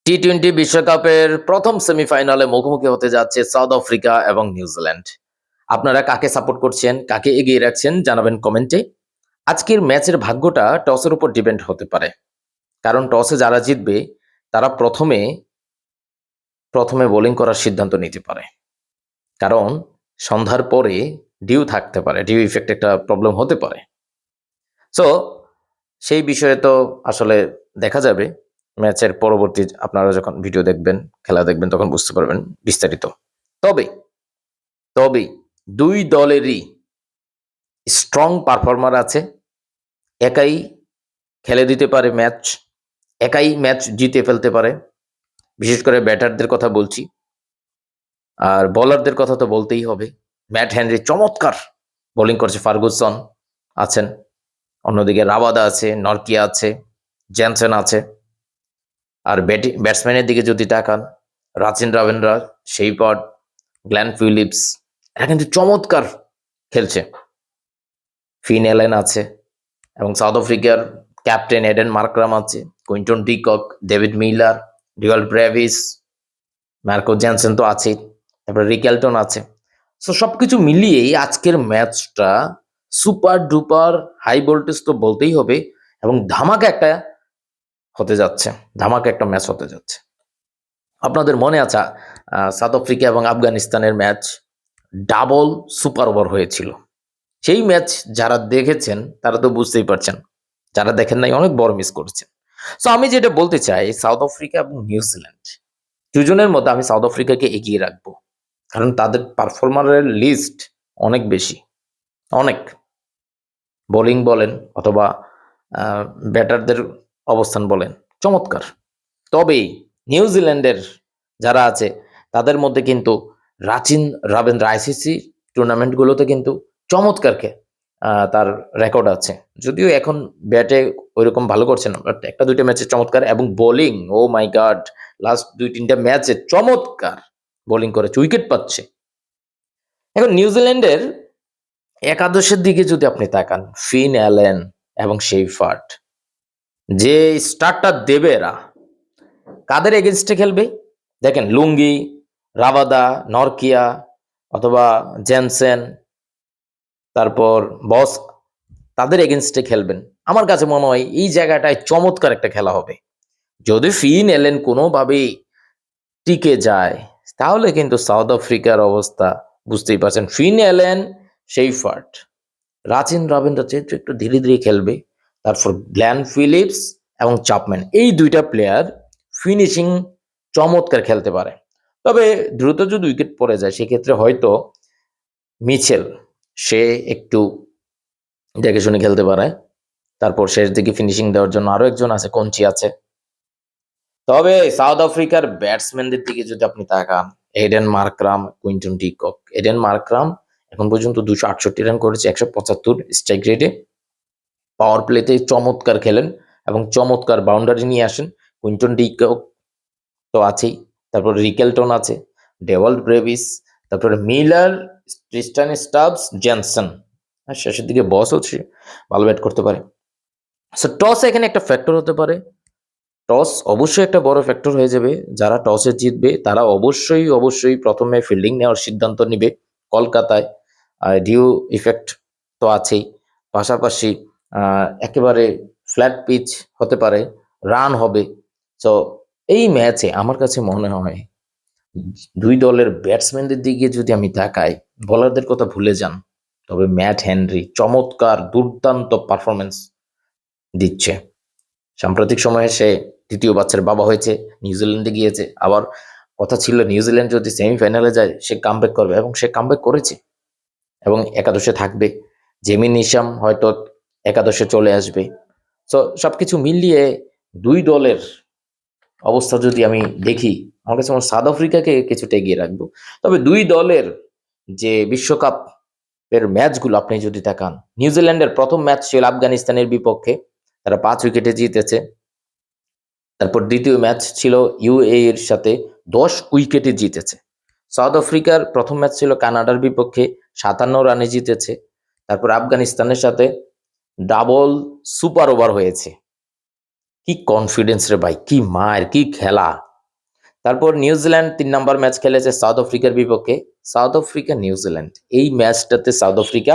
টি-20 বিশ্বকাপের প্রথম সেমিফাইনালে মুখোমুখি হতে যাচ্ছে সাউথ আফ্রিকা এবং নিউজিল্যান্ড। আপনারা কাকে সাপোর্ট করছেন, কাকে এগিয়ে রাখছেন জানাবেন কমেন্টে। আজকের ম্যাচের ভাগ্যটা টসের উপর ডিপেন্ড হতে পারে, কারণ টসে যারা জিতবে তারা প্রথমে প্রথমে বোলিং করার সিদ্ধান্ত নিতে পারে, কারণ সন্ধ্যার পরে ডিউ থাকতে পারে, ডিউ ইফেক্ট একটা প্রবলেম হতে পারে। সো সেই বিষয়ে তো আসলে দেখা যাবে ম্যাচের পরবর্তী, আপনারা যখন ভিডিও দেখবেন, খেলা দেখবেন, তখন বুঝতে পারবেন বিস্তারিত। তবে তবে দুই দলেরই স্ট্রং পারফর্মার আছে, একাই খেলে দিতে পারে ম্যাচ, একাই ম্যাচ জিতে ফেলতে পারে। বিশেষ করে ব্যাটারদের কথা বলছি, আর বোলারদের কথা তো বলতেই হবে। ম্যাট হেনরি চমৎকার বোলিং করছে, ফার্গুসন আছেন, অন্যদিকে রাবাদা আছে, নরকিয়া আছে, জেনসেন আছে। আর ব্যাটসম্যানের দিকে যদি তাকান, রাচিন রাবিন্দ্রা, শেফার্ড, গ্ল্যান ফিলিপস, এরা কিন্তু চমৎকার খেলছে। ফিন এলেন আছে, এবং সাউথ আফ্রিকার ক্যাপ্টেন এডেন মার্করাম আছে, কুইন্টন ডিকক, ডেভিড মিলার, ডিওয়াল ব্রেভিস, মার্কো জেনসেন তো আছেই, তারপরে রিকেলটন আছে। সো সবকিছু মিলিয়েই আজকের ম্যাচটা সুপার ডুপার হাই ভোল্টেজ তো বলতেই হবে, এবং ধামাকা একটা হতে যাচ্ছে, ধামাকা একটা ম্যাচ হতে যাচ্ছে। আপনাদের মনে আছে সাউথ আফ্রিকা এবং আফগানিস্তানের ম্যাচ ডাবল সুপার ওভার হয়েছিল। সেই ম্যাচ যারা দেখেছেন তারা তো বুঝতেই পারছেন, যারা দেখেন নাই অনেক বড় মিস করেছেন। সো আমি যেটা বলতে চাই, সাউথ আফ্রিকা এবং নিউজিল্যান্ড দুজনের মধ্যে আমি সাউথ আফ্রিকাকে এগিয়ে রাখবো, কারণ তাদের পারফরমারের লিস্ট অনেক বেশি, অনেক। বোলিং বলেন অথবা ব্যাটারদের অবস্থান বলেন, চমৎকার। তবে নিউজিল্যান্ডের যারা আছে তাদের মধ্যে কিন্তু রাচিন রাবিন্দ্রা আইসিসি টুর্নামেন্টগুলোতে কিন্তু চমৎকার তার রেকর্ড আছে, যদিও এখন ব্যাটে ওইরকম ভালো করছে না, বাট একটা দুইটা ম্যাচে চমৎকার। এবং বোলিং, ও মাই গড, লাস্ট দুই তিনটা ম্যাচে চমৎকার বোলিং করেছে, উইকেট পাচ্ছে। এখন নিউজিল্যান্ডের একাদশের দিকে যদি আপনি তাকান, ফিন অ্যালেন এবং শেফার্ড, যে স্টার্টটা দেবে এরা কাদের এগেনস্টে খেলবে দেখেন, লুঙ্গি, রাবাদা, নরকিয়া অথবা জেনসেন, তারপর বস, তাদের এগেনস্টে খেলবেন। আমার কাছে মনে হয় এই জায়গাটায় চমৎকার একটা খেলা হবে। যদি ফিন এলেন কোনোভাবেই টিকে যায়, তাহলে কিন্তু সাউথ আফ্রিকার অবস্থা বুঝতেই পারছেন। ফিন এলেন, শেফার্ড, রাচিন রবীন্দ্র যেহেতু একটু ধীরে ধীরে খেলবে, তারপর গ্ল্যান ফিলিপস এবং চাপম্যান, এই দুইটা প্লেয়ার ফিনিশিং চমৎকার খেলতে পারে। তবে দ্রুত যদি উইকেট পড়ে যায় সেক্ষেত্রে হয়তো মিচেল, সে একটু দেখে শুনে খেলতে পারে। তারপর শেষ দিকে ফিনিশিং দেওয়ার জন্য আরো একজন আছে, কঞ্চি আছে। তবে সাউথ আফ্রিকার ব্যাটসম্যানদের দিকে যদি আপনি তাকান, Eden Markram, Quinton de Kock. Aiden Markram এখন পর্যন্ত 268 রান করেছে, 175 স্ট্রাইক রেটে। পাওয়ার প্লেতে চমৎকার খেলেন এবং চমৎকার বাউন্ডারি নিয়ে আসেন। কুইন্টন ডিকক তো আছেই, তারপর রিকেলটন আছে, ডেওয়াল্ড ব্রেভিস, তারপরে মিলার, ট্রিস্টান স্টাবস, জেনসন, আর শেষের দিকে বস হচ্ছে, ভালো ব্যাট করতে পারে। সো টস এখানে একটা ফ্যাক্টর হতে পারে। টস অবশ্যই একটা বড় ফ্যাক্টর হয়ে যাবে। যারা টসে জিতবে তারা অবশ্যই অবশ্যই প্রথমে ফিল্ডিং নেওয়ার সিদ্ধান্ত নিবে কলকাতায়। ডিউ ইফেক্ট তো আছেই, পাশাপাশি একেবারে ফ্ল্যাট পিচ হতে পারে, রান হবে। সো এই ম্যাচে আমার কাছে মনে হয় দুই দলের ব্যাটসম্যানদের দিকে যদি আমি তাকাই, বোলারদের কথা ভুলে যান, তবে ম্যাট হেনরি চমৎকার দুর্দান্ত পারফরমেন্স দিচ্ছে। সাম্প্রতিক সময়ে সে দ্বিতীয় বাচ্চার বাবা হয়েছে, নিউজিল্যান্ডে গিয়েছে। আবার কথা ছিল নিউজিল্যান্ড যদি সেমিফাইনালে যায় সে কামব্যাক করবে, এবং সে কামব্যাক করেছে এবং একাদশে থাকবে। জেমি নিশাম হয়তো একাদশে চলে আসবে। সো সবকিছু মিলিয়ে দুই দলের অবস্থা যদি আমি দেখি, আমার কাছে আমার সাউথ আফ্রিকাকে কিছুটা এগিয়ে রাখবো। তবে দুই দলের যে বিশ্বকাপ এর ম্যাচগুলো আপনি যদি তাকান, নিউজিল্যান্ডের প্রথম ম্যাচ ছিল আফগানিস্তানের বিপক্ষে, তারা 5 উইকেটে জিতেছে। তারপর দ্বিতীয় ম্যাচ ছিল ইউএই এর সাথে, 10 উইকেটে জিতেছে। সাউথ আফ্রিকার প্রথম ম্যাচ ছিল কানাডার বিপক্ষে, 57 রানে জিতেছে। তারপর আফগানিস্তানের সাথে ডাবল সুপার ওভার হয়েছে। কি কনফিডেন্স রে ভাই, কি মার, কি খেলা! তারপর নিউজিল্যান্ড ৩ নাম্বার ম্যাচ খেলেছে সাউথ আফ্রিকার বিপক্ষে। South Africa, New Zealand. এই ম্যাচটাতে সাউথ আফ্রিকা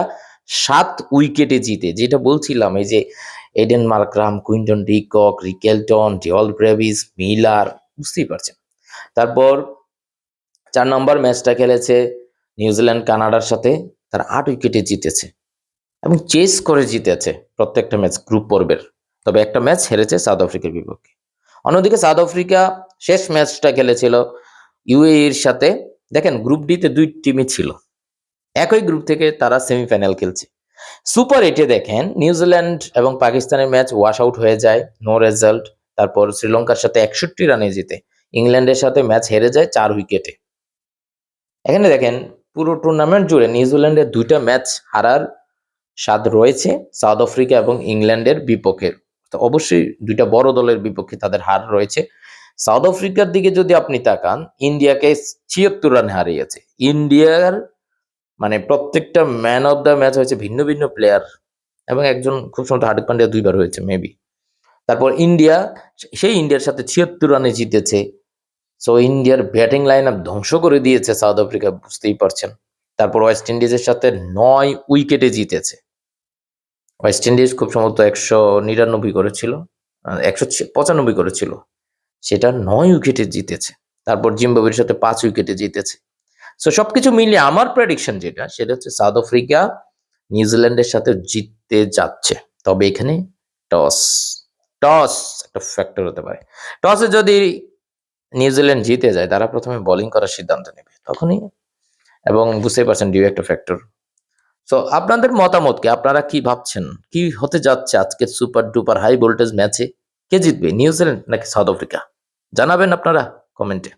৭ উইকেটে জিতে, যেটা বলছিলাম এই যে এডেন মার্করাম, কুইন্টন ডিকক, রিকেলটন, ডিওল ব্রেভিস, মিলার, বুঝতেই পারছেন। তারপর ৪ নম্বর ম্যাচটা খেলেছে নিউজিল্যান্ড কানাডার সাথে, তারা ৮ উইকেটে জিতেছে এবং চেস করে জিতেছে প্রত্যেকটা ম্যাচ গ্রুপ পর্বের। তবে একটা ম্যাচ হেরেছে সাউথ আফ্রিকার বিপক্ষে। অন্যদিকে সাউথ আফ্রিকা শেষ ম্যাচটা খেলেছিল ইউএইর সাথে। দেখেন গ্রুপ ডিতে ২ টিমই ছিল, একই গ্রুপ থেকে তারা সেমিফাইনাল খেলছে। সুপার 8-এ দেখেন নিউজিল্যান্ড এবং পাকিস্তানের ম্যাচ ওয়াশ আউট হয়ে যায়, নো রেজাল্ট। তারপর শ্রীলঙ্কার সাথে ৬১ রানে জিতে, ইংল্যান্ডের সাথে ম্যাচ হেরে যায় ৪ উইকেটে। এখানে দেখেন পুরো টুর্নামেন্ট জুড়ে নিউজিল্যান্ডের ২টা ম্যাচ হারার স্বাদ রয়েছে সাউথ আফ্রিকা এবং ইংল্যান্ডের বিপক্ষে। তো অবশ্যই ২টা বড় দলের বিপক্ষে তাদের হার রয়েছে। সাউথ আফ্রিকার দিকে যদি আপনি তাকান, ইন্ডিয়াকে ৭৬ রানে হারিয়েছে। ইন্ডিয়ার মানে প্রত্যেকটা ম্যান অফ দ্য ম্যাচ হয়েছে ভিন্ন ভিন্ন প্লেয়ার এবং একজন খুব সম্ভবত হার্দিক পান্ডিয়া ২ বার হয়েছে মেবি। তারপর ইন্ডিয়া, সেই ইন্ডিয়ার সাথে ৭৬ রানে জিতেছে। সো ইন্ডিয়ার ব্যাটিং লাইন আপ ধ্বংস করে দিয়েছে সাউথ আফ্রিকা, বুঝতেই পারছেন। তারপর ওয়েস্ট ইন্ডিজের সাথে ৯ উইকেটে জিতেছে। ওয়েস্ট ইন্ডিজ খুব সম্ভবত ১৯৯ করেছিল, ১৯৫ করেছিল, সেটা ৯ উইকেটে জিতেছে। তারপর জিম্বাবুয়ের সাথে ৫ উইকেটে জিতেছে। সো সবকিছু মিলিয়ে আমার প্রেডিকশন যেটা, সেটা হচ্ছে সাউথ আফ্রিকা নিউজিল্যান্ডের সাথে জিততে যাচ্ছে। তবে এখানে টস টস একটা ফ্যাক্টর হতে পারে। টসে যদি নিউজিল্যান্ড জিতে যায়, তারা প্রথমে বোলিং করার সিদ্ধান্ত নেবে তখনই, এবং বুঝতেই পারছেন ডিউ একটা ফ্যাক্টর। সো আপনাদের মতামত কি? আপনারা কি ভাবছেন? কি হতে যাচ্ছে আজকের সুপার ডুপার হাই ভোল্টেজ ম্যাচে? কে জিতবে, নিউজিল্যান্ড নাকি সাউথ আফ্রিকা? জানাবেন আপনারা কমেন্টে।